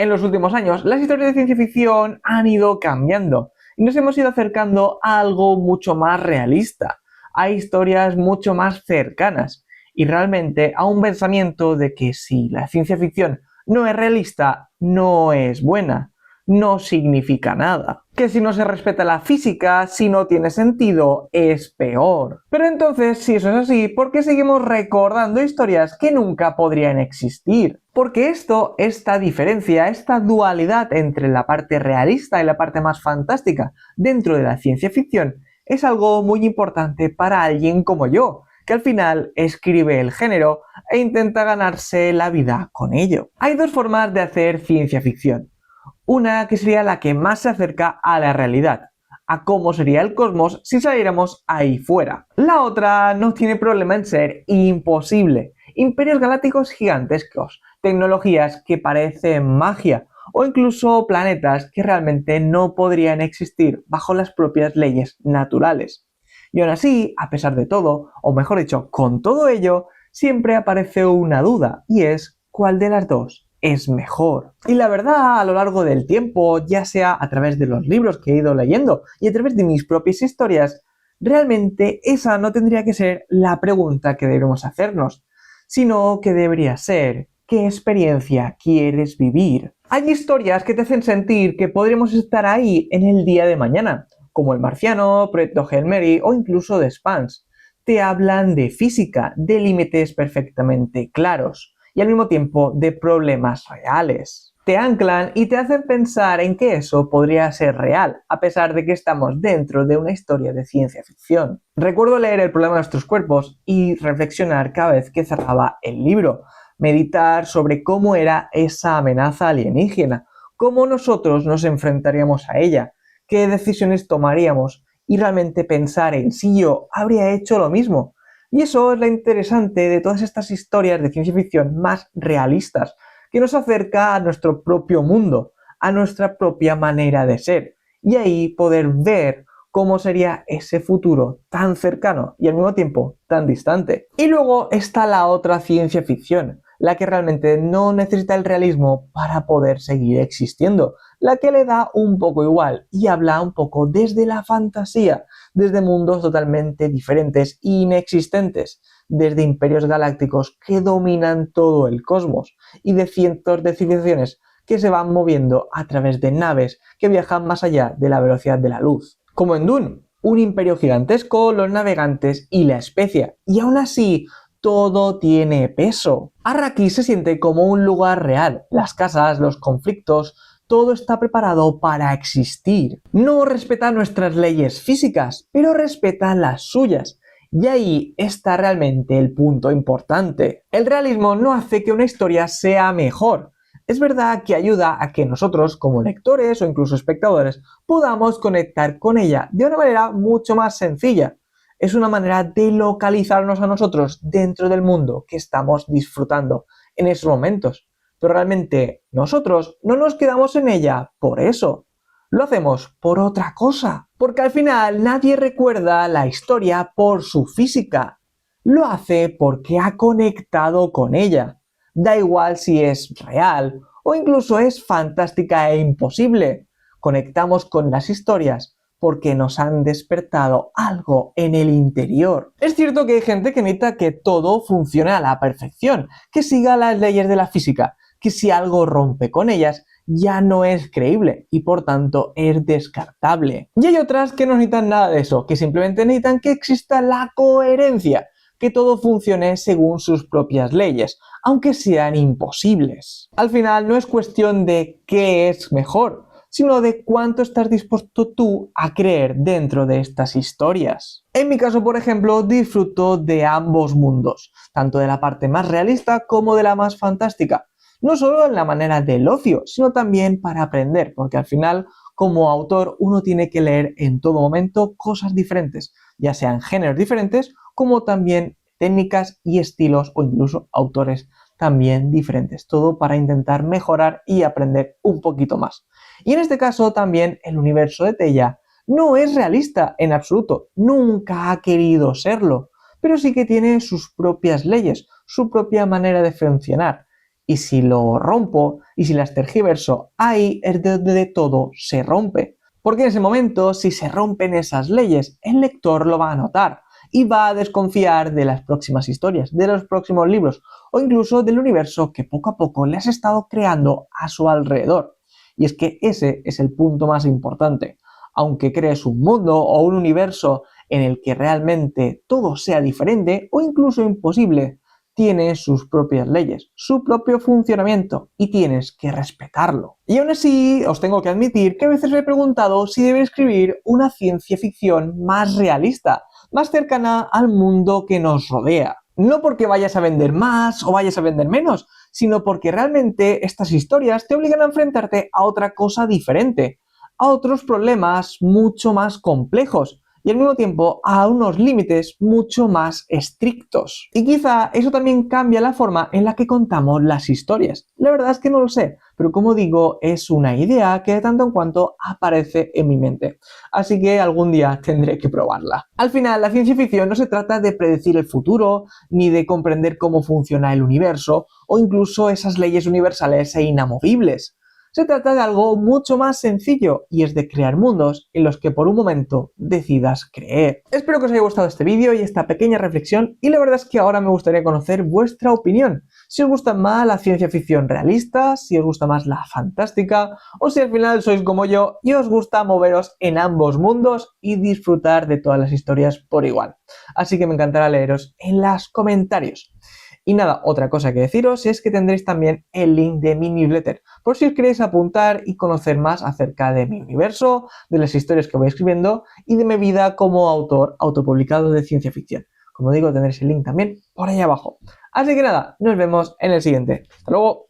En los últimos años, las historias de ciencia ficción han ido cambiando y nos hemos ido acercando a algo mucho más realista, a historias mucho más cercanas y realmente a un pensamiento de que si la ciencia ficción no es realista, no es buena, no significa nada. Que si no se respeta la física, si no tiene sentido, es peor. Pero entonces, si eso es así, ¿por qué seguimos recordando historias que nunca podrían existir? Porque esta diferencia, esta dualidad entre la parte realista y la parte más fantástica dentro de la ciencia ficción es algo muy importante para alguien como yo, que al final escribe el género e intenta ganarse la vida con ello. Hay dos formas de hacer ciencia ficción. Una que sería la que más se acerca a la realidad, a cómo sería el cosmos si saliéramos ahí fuera. La otra no tiene problema en ser imposible. Imperios galácticos gigantescos, tecnologías que parecen magia, o incluso planetas que realmente no podrían existir bajo las propias leyes naturales. Y aún así, a pesar de todo, o mejor dicho, con todo ello, siempre aparece una duda, y es ¿cuál de las dos es mejor? Y la verdad, a lo largo del tiempo, ya sea a través de los libros que he ido leyendo y a través de mis propias historias, realmente esa no tendría que ser la pregunta que debemos hacernos, sino que debería ser ¿qué experiencia quieres vivir? Hay historias que te hacen sentir que podremos estar ahí en el día de mañana, como El Marciano, Proyecto Hail Mary o incluso The Expanse. Te hablan de física, de límites perfectamente claros y al mismo tiempo de problemas reales. Te anclan y te hacen pensar en que eso podría ser real, a pesar de que estamos dentro de una historia de ciencia ficción. Recuerdo leer El problema de nuestros cuerpos y reflexionar cada vez que cerraba el libro, meditar sobre cómo era esa amenaza alienígena, cómo nosotros nos enfrentaríamos a ella, qué decisiones tomaríamos y realmente pensar en si yo habría hecho lo mismo. Y eso es lo interesante de todas estas historias de ciencia ficción más realistas, que nos acerca a nuestro propio mundo, a nuestra propia manera de ser, y ahí poder ver cómo sería ese futuro tan cercano y al mismo tiempo tan distante. Y luego está la otra ciencia ficción, la que realmente no necesita el realismo para poder seguir existiendo, la que le da un poco igual y habla un poco desde la fantasía, desde mundos totalmente diferentes e inexistentes, desde imperios galácticos que dominan todo el cosmos y de cientos de civilizaciones que se van moviendo a través de naves que viajan más allá de la velocidad de la luz. Como en Dune, un imperio gigantesco, los navegantes y la especia, y aún así todo tiene peso. Arrakis se siente como un lugar real, las casas, los conflictos, todo está preparado para existir. No respeta nuestras leyes físicas, pero respeta las suyas. Y ahí está realmente el punto importante. El realismo no hace que una historia sea mejor. Es verdad que ayuda a que nosotros, como lectores o incluso espectadores, podamos conectar con ella de una manera mucho más sencilla. Es una manera de localizarnos a nosotros dentro del mundo que estamos disfrutando en esos momentos. Pero realmente nosotros no nos quedamos en ella por eso. Lo hacemos por otra cosa. Porque al final nadie recuerda la historia por su física. Lo hace porque ha conectado con ella. Da igual si es real o incluso es fantástica e imposible. Conectamos con las historias porque nos han despertado algo en el interior. Es cierto que hay gente que necesita que todo funcione a la perfección, que siga las leyes de la física, que si algo rompe con ellas ya no es creíble y por tanto es descartable. Y hay otras que no necesitan nada de eso, que simplemente necesitan que exista la coherencia, que todo funcione según sus propias leyes, aunque sean imposibles. Al final no es cuestión de qué es mejor, sino de cuánto estás dispuesto tú a creer dentro de estas historias. En mi caso, por ejemplo, disfruto de ambos mundos, tanto de la parte más realista como de la más fantástica. No solo en la manera del ocio, sino también para aprender, porque al final, como autor, uno tiene que leer en todo momento cosas diferentes, ya sean géneros diferentes, como también técnicas y estilos o incluso autores también diferentes. Todo para intentar mejorar y aprender un poquito más. Y en este caso también el universo de Tella no es realista en absoluto, nunca ha querido serlo, pero sí que tiene sus propias leyes, su propia manera de funcionar. Y si lo rompo y si las tergiverso, ahí es donde todo se rompe. Porque en ese momento, si se rompen esas leyes, el lector lo va a notar y va a desconfiar de las próximas historias, de los próximos libros o incluso del universo que poco a poco le has estado creando a su alrededor. Y es que ese es el punto más importante. Aunque crees un mundo o un universo en el que realmente todo sea diferente o incluso imposible, tiene sus propias leyes, su propio funcionamiento y tienes que respetarlo. Y aún así, os tengo que admitir que a veces me he preguntado si debe escribir una ciencia ficción más realista, más cercana al mundo que nos rodea. No porque vayas a vender más o vayas a vender menos, sino porque realmente estas historias te obligan a enfrentarte a otra cosa diferente, a otros problemas mucho más complejos y al mismo tiempo a unos límites mucho más estrictos. Y quizá eso también cambia la forma en la que contamos las historias. La verdad es que no lo sé, pero como digo, es una idea que de tanto en cuanto aparece en mi mente. Así que algún día tendré que probarla. Al final, la ciencia ficción no se trata de predecir el futuro, ni de comprender cómo funciona el universo, o incluso esas leyes universales e inamovibles. Se trata de algo mucho más sencillo y es de crear mundos en los que por un momento decidas creer. Espero que os haya gustado este vídeo y esta pequeña reflexión y la verdad es que ahora me gustaría conocer vuestra opinión. Si os gusta más la ciencia ficción realista, si os gusta más la fantástica o si al final sois como yo y os gusta moveros en ambos mundos y disfrutar de todas las historias por igual. Así que me encantará leeros en los comentarios. Y nada, otra cosa que deciros es que tendréis también el link de mi newsletter, por si os queréis apuntar y conocer más acerca de mi universo, de las historias que voy escribiendo y de mi vida como autor autopublicado de ciencia ficción. Como digo, tendréis el link también por ahí abajo. Así que nada, nos vemos en el siguiente. ¡Hasta luego!